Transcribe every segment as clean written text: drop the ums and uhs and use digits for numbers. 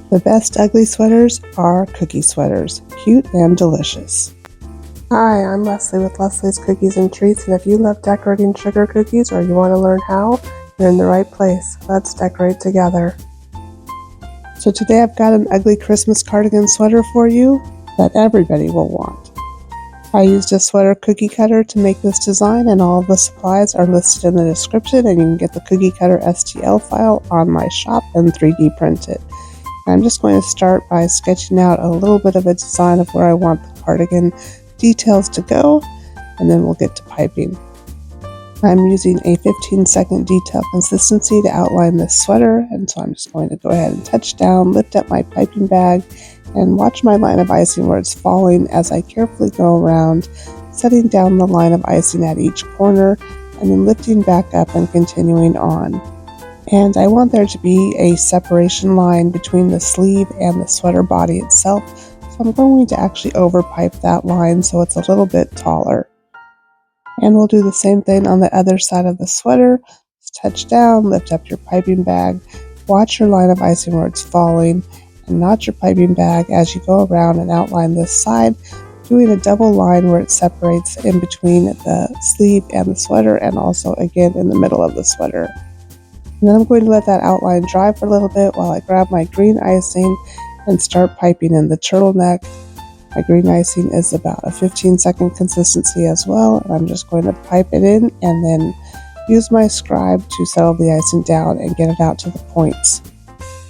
The best ugly sweaters are cookie sweaters, cute and delicious. Hi, I'm Leslie with Leslie's Cookies and Treats, and if you love decorating sugar cookies or you want to learn how, you're in the right place. Let's decorate together. So today I've got an ugly Christmas cardigan sweater for you that everybody will want. I used a sweater cookie cutter to make this design, and all of the supplies are listed in the description, and you can get the cookie cutter STL file on my shop and 3D print it. I'm just going to start by sketching out a little bit of a design of where I want the cardigan details to go, and then we'll get to piping. I'm using a 15-second detail consistency to outline this sweater, and so I'm just going to go ahead and touch down, lift up my piping bag, and watch my line of icing where it's falling as I carefully go around, setting down the line of icing at each corner, and then lifting back up and continuing on. And I want there to be a separation line between the sleeve and the sweater body itself, so I'm going to actually overpipe that line so it's a little bit taller. And we'll do the same thing on the other side of the sweater. Just touch down, lift up your piping bag, watch your line of icing where it's falling, and notch your piping bag as you go around and outline this side, doing a double line where it separates in between the sleeve and the sweater, and also again in the middle of the sweater. And then I'm going to let that outline dry for a little bit while I grab my green icing and start piping in the turtleneck. My green icing is about a 15-second consistency as well, and I'm just going to pipe it in and then use my scribe to settle the icing down and get it out to the points.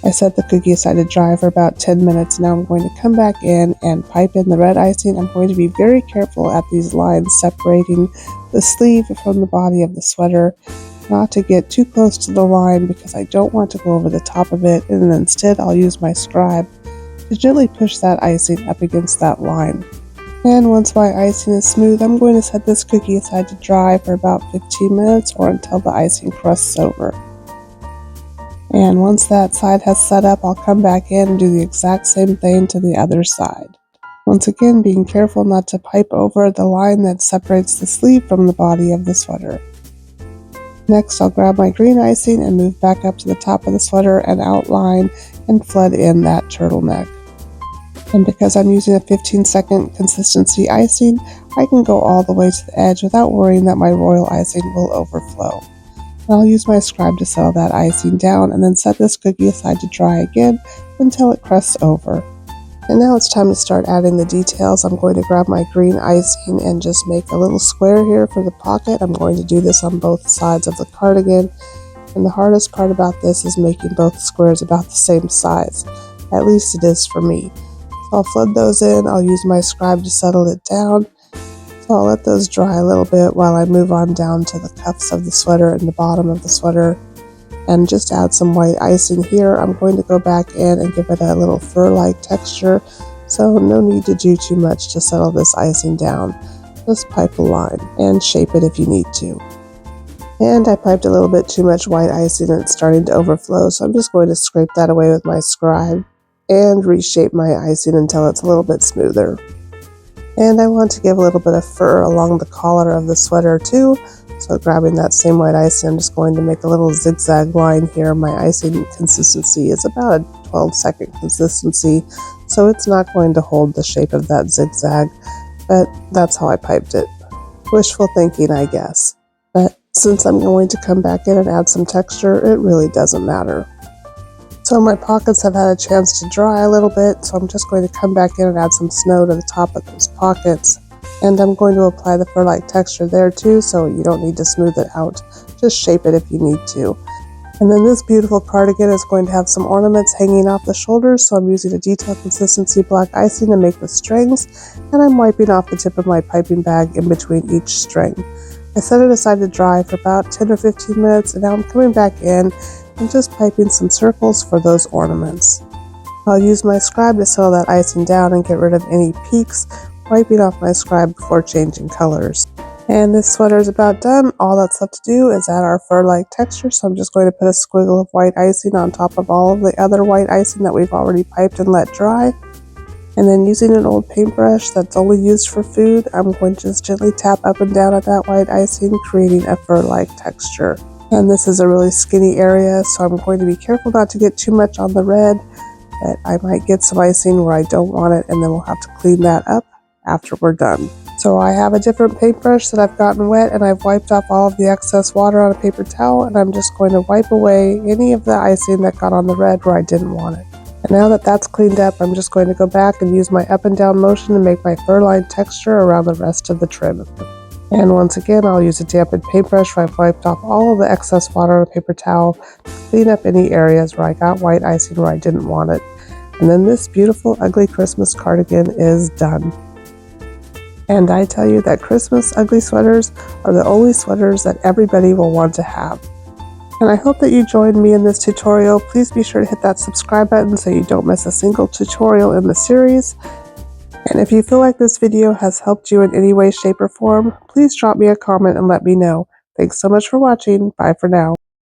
I set the cookie aside to dry for about 10 minutes. Now I'm going to come back in and pipe in the red icing. I'm going to be very careful at these lines separating the sleeve from the body of the sweater, not to get too close to the line because I don't want to go over the top of it, and instead I'll use my scribe to gently push that icing up against that line. And once my icing is smooth, I'm going to set this cookie aside to dry for about 15 minutes or until the icing crusts over. And once that side has set up, I'll come back in and do the exact same thing to the other side. Once again, being careful not to pipe over the line that separates the sleeve from the body of the sweater. Next, I'll grab my green icing and move back up to the top of the sweater and outline and flood in that turtleneck. And because I'm using a 15-second consistency icing, I can go all the way to the edge without worrying that my royal icing will overflow. And I'll use my scribe to settle that icing down and then set this cookie aside to dry again until it crusts over. And now it's time to start adding the details. I'm going to grab my green icing and just make a little square here for the pocket. I'm going to do this on both sides of the cardigan. And the hardest part about this is making both squares about the same size. At least it is for me. So I'll flood those in. I'll use my scribe to settle it down. So I'll let those dry a little bit while I move on down to the cuffs of the sweater and the bottom of the sweater. And just add some white icing here. I'm going to go back in and give it a little fur-like texture, so no need to do too much to settle this icing down. Just pipe a line and shape it if you need to. And I piped a little bit too much white icing and it's starting to overflow, so I'm just going to scrape that away with my scribe and reshape my icing until it's a little bit smoother. And I want to give a little bit of fur along the collar of the sweater too. So grabbing that same white icing, I'm just going to make a little zigzag line here. My icing consistency is about a 12-second consistency, so it's not going to hold the shape of that zigzag, but that's how I piped it. Wishful thinking, I guess. But since I'm going to come back in and add some texture, it really doesn't matter. So my pockets have had a chance to dry a little bit, so I'm just going to come back in and add some snow to the top of those pockets. And I'm going to apply the fur-like texture there too, so you don't need to smooth it out. Just shape it if you need to. And then this beautiful cardigan is going to have some ornaments hanging off the shoulders, so I'm using a detail consistency black icing to make the strings, and I'm wiping off the tip of my piping bag in between each string. I set it aside to dry for about 10 or 15 minutes, and now I'm coming back in and just piping some circles for those ornaments. I'll use my scribe to settle that icing down and get rid of any peaks, wiping off my scribe before changing colors. And this sweater is about done. All that's left to do is add our fur-like texture, so I'm just going to put a squiggle of white icing on top of all of the other white icing that we've already piped and let dry. And then using an old paintbrush that's only used for food, I'm going to just gently tap up and down at that white icing, creating a fur-like texture. And this is a really skinny area, so I'm going to be careful not to get too much on the red. that I might get some icing where I don't want it, and then we'll have to clean that up after we're done. So I have a different paintbrush that I've gotten wet, and I've wiped off all of the excess water on a paper towel, and I'm just going to wipe away any of the icing that got on the red where I didn't want it. And now that that's cleaned up, I'm just going to go back and use my up and down motion to make my fur-lined texture around the rest of the trim. And once again, I'll use a dampened paintbrush where I've wiped off all of the excess water on a paper towel to clean up any areas where I got white icing where I didn't want it. And then this beautiful ugly Christmas cardigan is done. And I tell you that Christmas ugly sweaters are the only sweaters that everybody will want to have. And I hope that you join me in this tutorial. Please be sure to hit that subscribe button so you don't miss a single tutorial in the series. And if you feel like this video has helped you in any way, shape, or form, please drop me a comment and let me know. Thanks so much for watching. Bye for now.